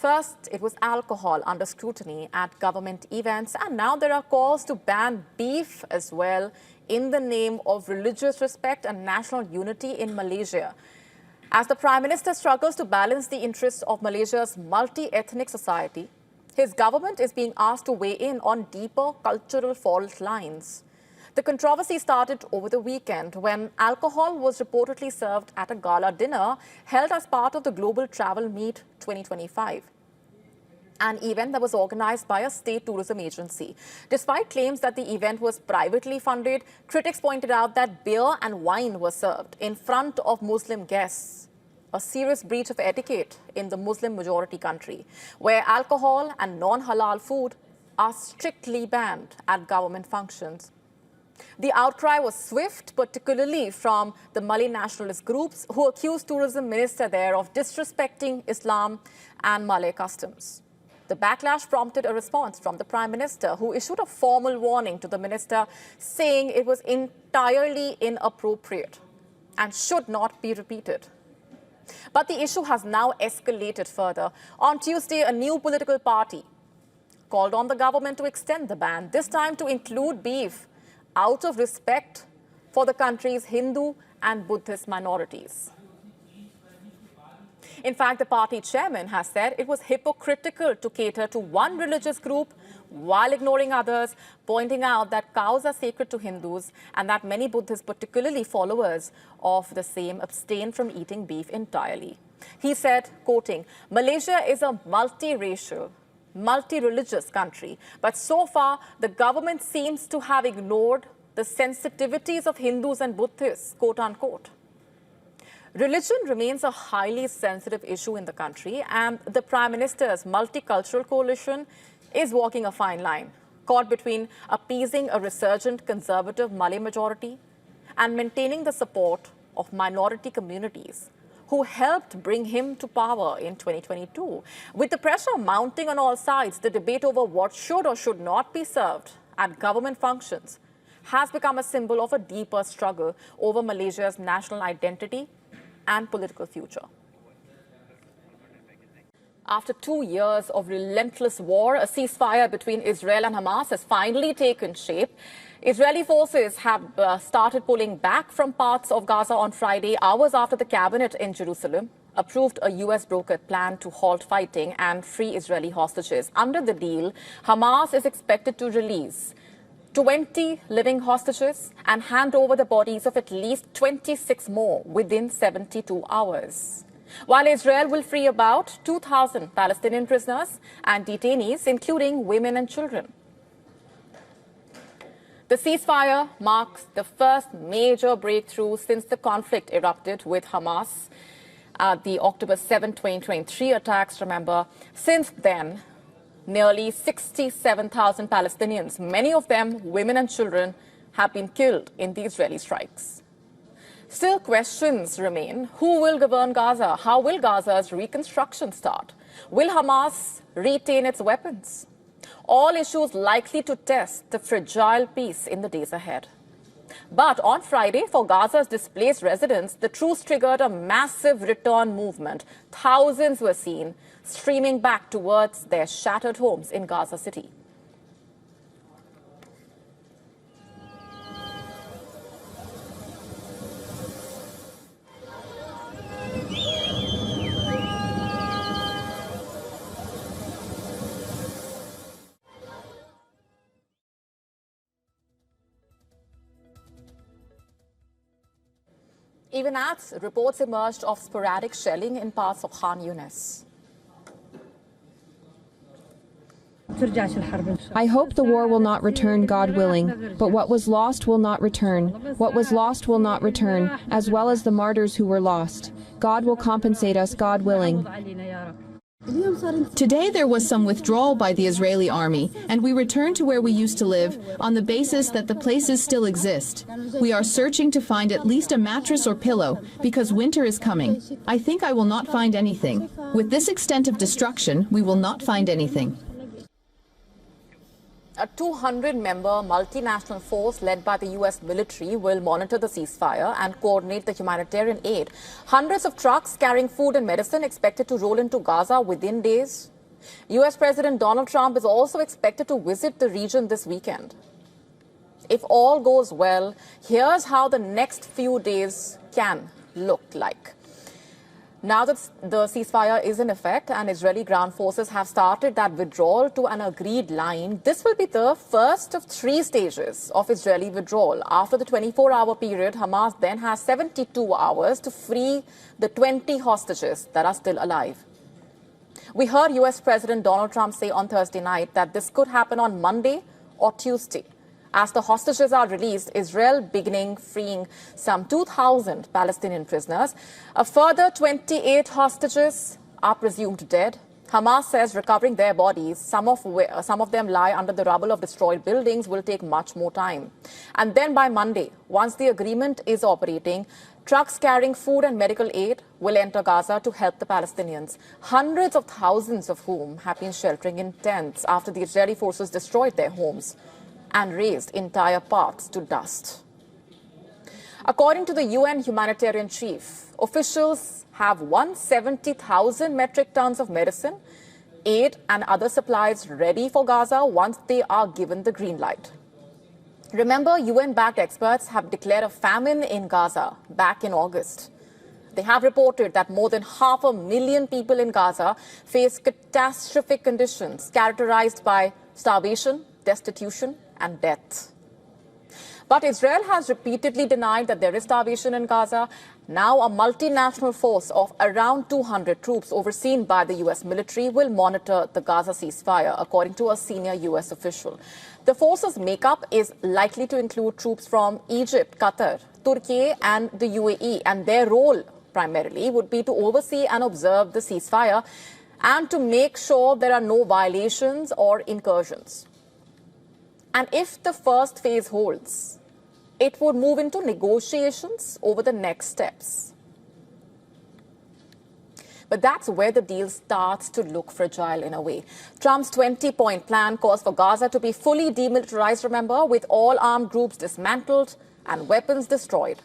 First, it was alcohol under scrutiny at government events, and now there are calls to ban beef as well in the name of religious respect and national unity in Malaysia. As the Prime Minister struggles to balance the interests of Malaysia's multi-ethnic society, his government is being asked to weigh in on deeper cultural fault lines. The controversy started over the weekend when alcohol was reportedly served at a gala dinner held as part of the Global Travel Meet 2025, an event that was organized by a state tourism agency. Despite claims that the event was privately funded, critics pointed out that beer and wine were served in front of Muslim guests, a serious breach of etiquette in the Muslim-majority country, where alcohol and non-halal food are strictly banned at government functions. The outcry was swift, particularly from the Malay nationalist groups who accused tourism minister there of disrespecting Islam and Malay customs. The backlash prompted a response from the Prime Minister, who issued a formal warning to the minister, saying it was entirely inappropriate and should not be repeated. But the issue has now escalated further. On Tuesday, a new political party called on the government to extend the ban, this time to include beef, out of respect for the country's Hindu and Buddhist minorities. In fact, the party chairman has said it was hypocritical to cater to one religious group while ignoring others, pointing out that cows are sacred to Hindus and that many Buddhists, particularly followers of the same, abstain from eating beef entirely. He said, quoting, "Malaysia is a multiracial, multi-religious country, but so far the government seems to have ignored the sensitivities of Hindus and Buddhists," quote unquote. Religion remains a highly sensitive issue in the country, and the Prime Minister's multicultural coalition is walking a fine line, caught between appeasing a resurgent conservative Malay majority and maintaining the support of minority communities who helped bring him to power in 2022. With the pressure mounting on all sides, the debate over what should or should not be served at government functions has become a symbol of a deeper struggle over Malaysia's national identity and political future. After 2 years of relentless war, a ceasefire between Israel and Hamas has finally taken shape. Israeli forces have started pulling back from parts of Gaza on Friday, hours after the cabinet in Jerusalem approved a US-brokered plan to halt fighting and free Israeli hostages. Under the deal, Hamas is expected to release 20 living hostages and hand over the bodies of at least 26 more within 72 hours. While Israel will free about 2,000 Palestinian prisoners and detainees, including women and children. The ceasefire marks the first major breakthrough since the conflict erupted with Hamas at the October 7, 2023 attacks. Remember, since then, nearly 67,000 Palestinians, many of them women and children, have been killed in the Israeli strikes. Still, questions remain. Who will govern Gaza? How will Gaza's reconstruction start? Will Hamas retain its weapons? All issues likely to test the fragile peace in the days ahead. But on Friday, for Gaza's displaced residents, the truce triggered a massive return movement. Thousands were seen streaming back towards their shattered homes in Gaza City. Even as reports emerged of sporadic shelling in parts of Khan Yunis. I hope the war will not return, God willing, but what was lost will not return. What was lost will not return, as well as the martyrs who were lost. God will compensate us, God willing. Today there was some withdrawal by the Israeli army, and we returned to where we used to live on the basis that the places still exist. We are searching to find at least a mattress or pillow, because winter is coming. I think I will not find anything. With this extent of destruction, we will not find anything. A 200-member multinational force led by the U.S. military will monitor the ceasefire and coordinate the humanitarian aid. Hundreds of trucks carrying food and medicine expected to roll into Gaza within days. U.S. President Donald Trump is also expected to visit the region this weekend. If all goes well, here's how the next few days can look like. Now that the ceasefire is in effect and Israeli ground forces have started that withdrawal to an agreed line, this will be the first of 3 stages of Israeli withdrawal. After the 24-hour period, Hamas then has 72 hours to free the 20 hostages that are still alive. We heard U.S. President Donald Trump say on Thursday night that this could happen on Monday or Tuesday. As the hostages are released, Israel beginning freeing some 2,000 Palestinian prisoners. A further 28 hostages are presumed dead. Hamas says recovering their bodies, some of them lie under the rubble of destroyed buildings, will take much more time. And then by Monday, once the agreement is operating, trucks carrying food and medical aid will enter Gaza to help the Palestinians, hundreds of thousands of whom have been sheltering in tents after the Israeli forces destroyed their homes and razed entire parts to dust. According to the UN humanitarian chief, officials have 170,000 metric tons of medicine, aid and other supplies ready for Gaza once they are given the green light. Remember, UN-backed experts have declared a famine in Gaza back in August. They have reported that more than 500,000 people in Gaza face catastrophic conditions characterized by starvation, destitution, and death. But Israel has repeatedly denied that there is starvation in Gaza. Now, a multinational force of around 200 troops overseen by the U.S. military will monitor the Gaza ceasefire, according to a senior U.S. official. The force's makeup is likely to include troops from Egypt, Qatar, Turkey, and the UAE, and their role primarily would be to oversee and observe the ceasefire and to make sure there are no violations or incursions. And if the first phase holds, it would move into negotiations over the next steps. But that's where the deal starts to look fragile in a way. Trump's 20-point plan calls for Gaza to be fully demilitarized, remember, with all armed groups dismantled and weapons destroyed.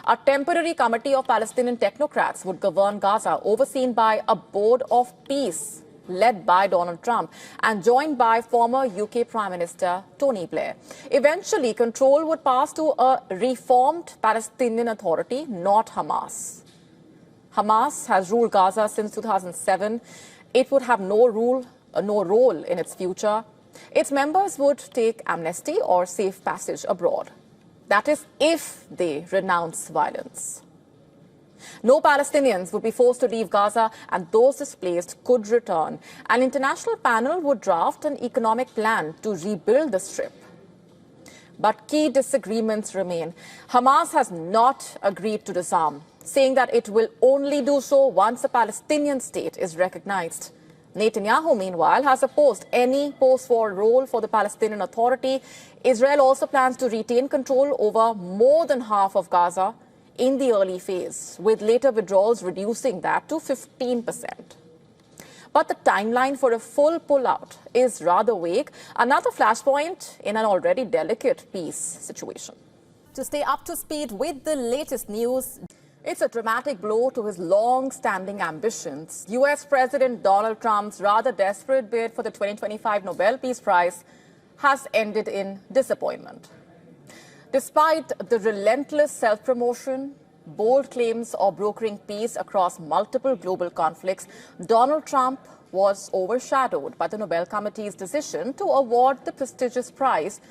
A temporary committee of Palestinian technocrats would govern Gaza, overseen by a board of peace led by Donald Trump and joined by former UK Prime Minister Tony Blair. Eventually, control would pass to a reformed Palestinian Authority, not Hamas. Hamas has ruled Gaza since 2007. It would have no role in its future. Its members would take amnesty or safe passage abroad. That is, if they renounce violence. No Palestinians would be forced to leave Gaza, and those displaced could return. An international panel would draft an economic plan to rebuild the Strip. But key disagreements remain. Hamas has not agreed to disarm, saying that it will only do so once a Palestinian state is recognized. Netanyahu, meanwhile, has opposed any post-war role for the Palestinian Authority. Israel also plans to retain control over more than half of Gaza in the early phase, with later withdrawals reducing that to 15%. But the timeline for a full pullout is rather vague, another flashpoint in an already delicate peace situation. To stay up to speed with the latest news, it's a dramatic blow to his long-standing ambitions. U.S. President Donald Trump's rather desperate bid for the 2025 Nobel Peace Prize has ended in disappointment. Despite the relentless self-promotion, bold claims of brokering peace across multiple global conflicts, Donald Trump was overshadowed by the Nobel Committee's decision to award the prestigious prize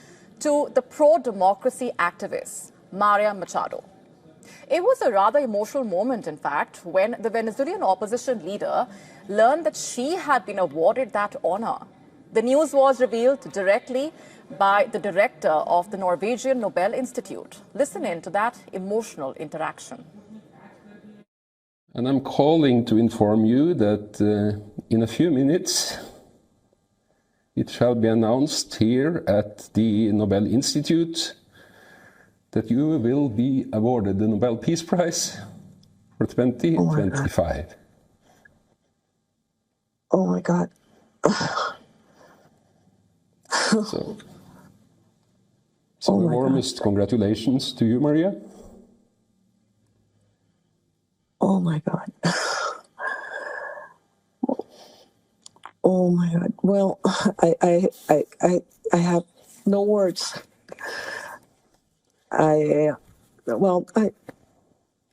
to the pro-democracy activist, Maria Machado. It was a rather emotional moment, in fact, when the Venezuelan opposition leader learned that she had been awarded that honor. The news was revealed directly by the director of the Norwegian Nobel Institute. Listen in to that emotional interaction. And I'm calling to inform you that in a few minutes it shall be announced here at the Nobel Institute that you will be awarded the Nobel Peace Prize for 2025. Oh my God. So the warmest congratulations to you, Maria. Oh my God. Oh my God. Well, I have no words. I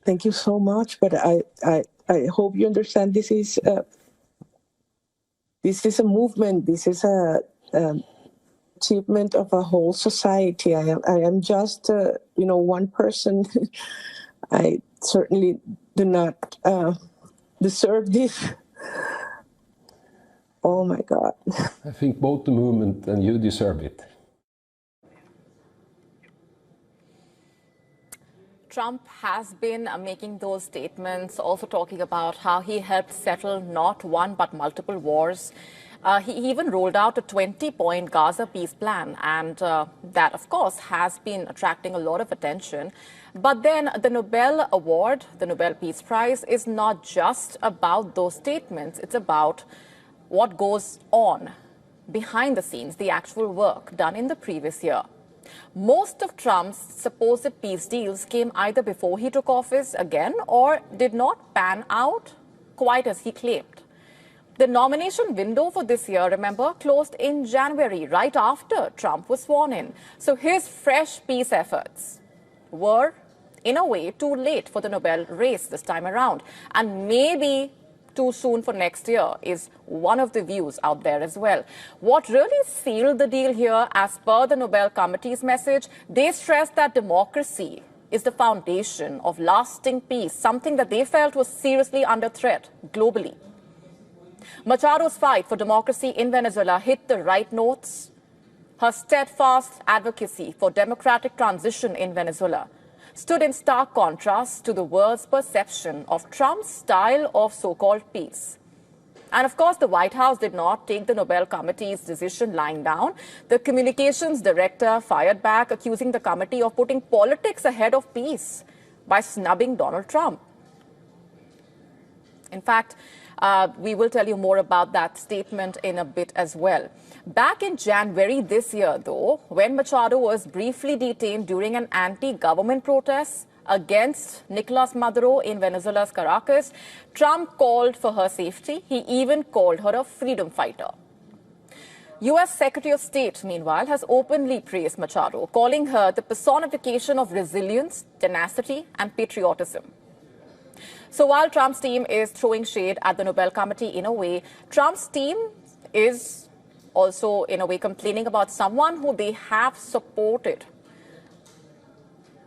thank you so much, but I hope you understand this is a movement. This is a achievement of a whole society. I am just one person. I certainly do not deserve this. Oh my God. I think both the movement and you deserve it. Trump has been making those statements, also talking about how he helped settle not one but multiple wars. He even rolled out a 20-point Gaza peace plan, and that, of course, has been attracting a lot of attention. But then the Nobel Award, the Nobel Peace Prize, is not just about those statements. It's about what goes on behind the scenes, the actual work done in the previous year. Most of Trump's supposed peace deals came either before he took office again or did not pan out quite as he claimed. The nomination window for this year, remember, closed in January, right after Trump was sworn in. So his fresh peace efforts were, in a way, too late for the Nobel race this time around. And maybe too soon for next year is one of the views out there as well. What really sealed the deal here, as per the Nobel Committee's message, they stressed that democracy is the foundation of lasting peace, something that they felt was seriously under threat globally. Machado's fight for democracy in Venezuela hit the right notes. Her steadfast advocacy for democratic transition in Venezuela stood in stark contrast to the world's perception of Trump's style of so-called peace. And of course, the White House did not take the Nobel Committee's decision lying down. The communications director fired back, accusing the committee of putting politics ahead of peace by snubbing Donald Trump. In fact, we will tell you more about that statement in a bit as well. Back in January this year, though, when Machado was briefly detained during an anti-government protest against Nicolas Maduro in Venezuela's Caracas, Trump called for her safety. He even called her a freedom fighter. U.S. Secretary of State, meanwhile, has openly praised Machado, calling her the personification of resilience, tenacity, and patriotism. So while Trump's team is throwing shade at the Nobel Committee in a way, Trump's team is also, in a way, complaining about someone who they have supported.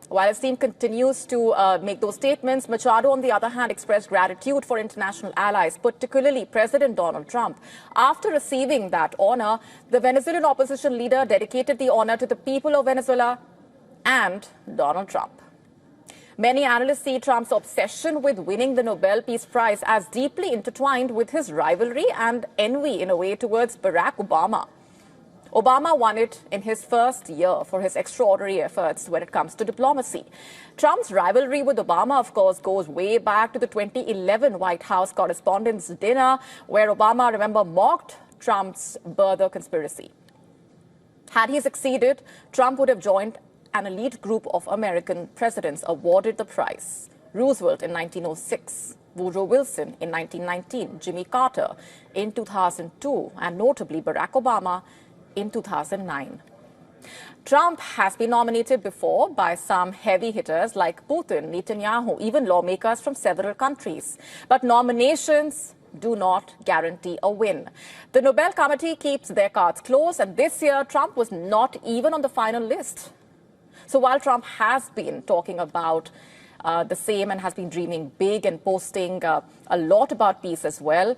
While his team continues to make those statements, Machado, on the other hand, expressed gratitude for international allies, particularly President Donald Trump. After receiving that honor, the Venezuelan opposition leader dedicated the honor to the people of Venezuela and Donald Trump. Many analysts see Trump's obsession with winning the Nobel Peace Prize as deeply intertwined with his rivalry and envy, in a way, towards Barack Obama. Obama won it in his first year for his extraordinary efforts when it comes to diplomacy. Trump's rivalry with Obama, of course, goes way back to the 2011 White House Correspondents' Dinner, where Obama, remember, mocked Trump's birther conspiracy. Had he succeeded, Trump would have joined an elite group of American presidents awarded the prize. Roosevelt in 1906, Woodrow Wilson in 1919, Jimmy Carter in 2002, and notably Barack Obama in 2009. Trump has been nominated before by some heavy hitters like Putin, Netanyahu, even lawmakers from several countries. But nominations do not guarantee a win. The Nobel Committee keeps their cards close, and this year Trump was not even on the final list. So while Trump has been talking about the same and has been dreaming big and posting a lot about peace as well,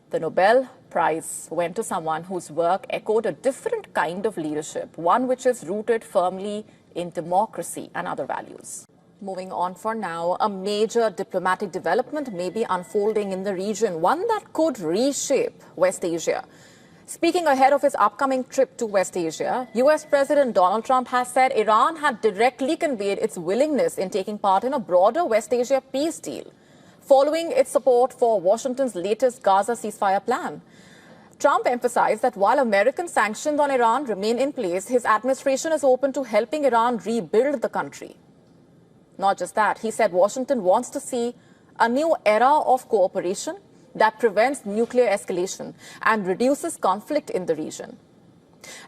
the Nobel Prize went to someone whose work echoed a different kind of leadership, one which is rooted firmly in democracy and other values. Moving on for now, a major diplomatic development may be unfolding in the region, one that could reshape West Asia. Speaking ahead of his upcoming trip to West Asia, U.S. President Donald Trump has said Iran had directly conveyed its willingness in taking part in a broader West Asia peace deal, following its support for Washington's latest Gaza ceasefire plan. Trump emphasized that while American sanctions on Iran remain in place, his administration is open to helping Iran rebuild the country. Not just that, he said Washington wants to see a new era of cooperation that prevents nuclear escalation and reduces conflict in the region.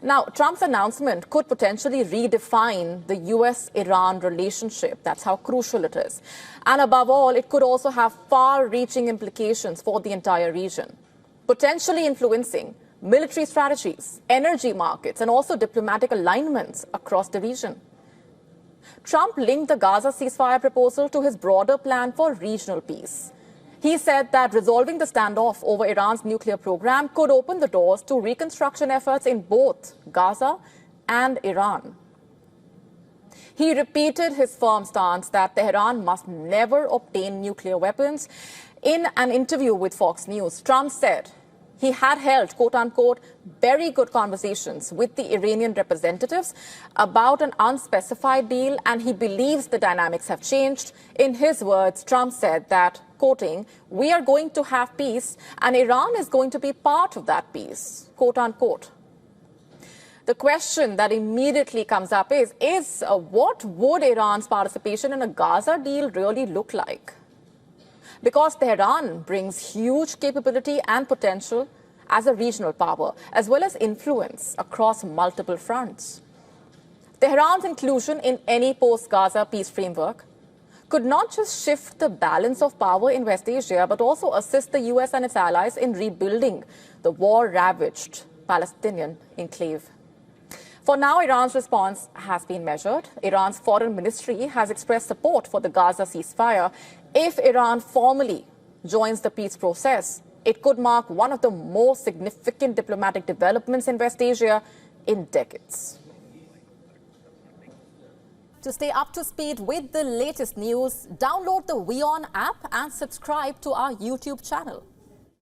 Now, Trump's announcement could potentially redefine the US-Iran relationship. That's how crucial it is. And above all, it could also have far-reaching implications for the entire region, potentially influencing military strategies, energy markets, and also diplomatic alignments across the region. Trump linked the Gaza ceasefire proposal to his broader plan for regional peace. He said that resolving the standoff over Iran's nuclear program could open the doors to reconstruction efforts in both Gaza and Iran. He repeated his firm stance that Tehran must never obtain nuclear weapons. In an interview with Fox News, Trump said he had held, quote-unquote, very good conversations with the Iranian representatives about an unspecified deal, and he believes the dynamics have changed. In his words, Trump said that, quoting, "We are going to have peace, and Iran is going to be part of that peace," quote-unquote. The question that immediately comes up is what would Iran's participation in a Gaza deal really look like? Because Tehran brings huge capability and potential as a regional power, as well as influence across multiple fronts. Tehran's inclusion in any post-Gaza peace framework could not just shift the balance of power in West Asia, but also assist the US and its allies in rebuilding the war-ravaged Palestinian enclave. For now, Iran's response has been measured. Iran's foreign ministry has expressed support for the Gaza ceasefire. If Iran formally joins the peace process, it could mark one of the most significant diplomatic developments in West Asia in decades. To stay up to speed with the latest news, download the WION app and subscribe to our YouTube channel.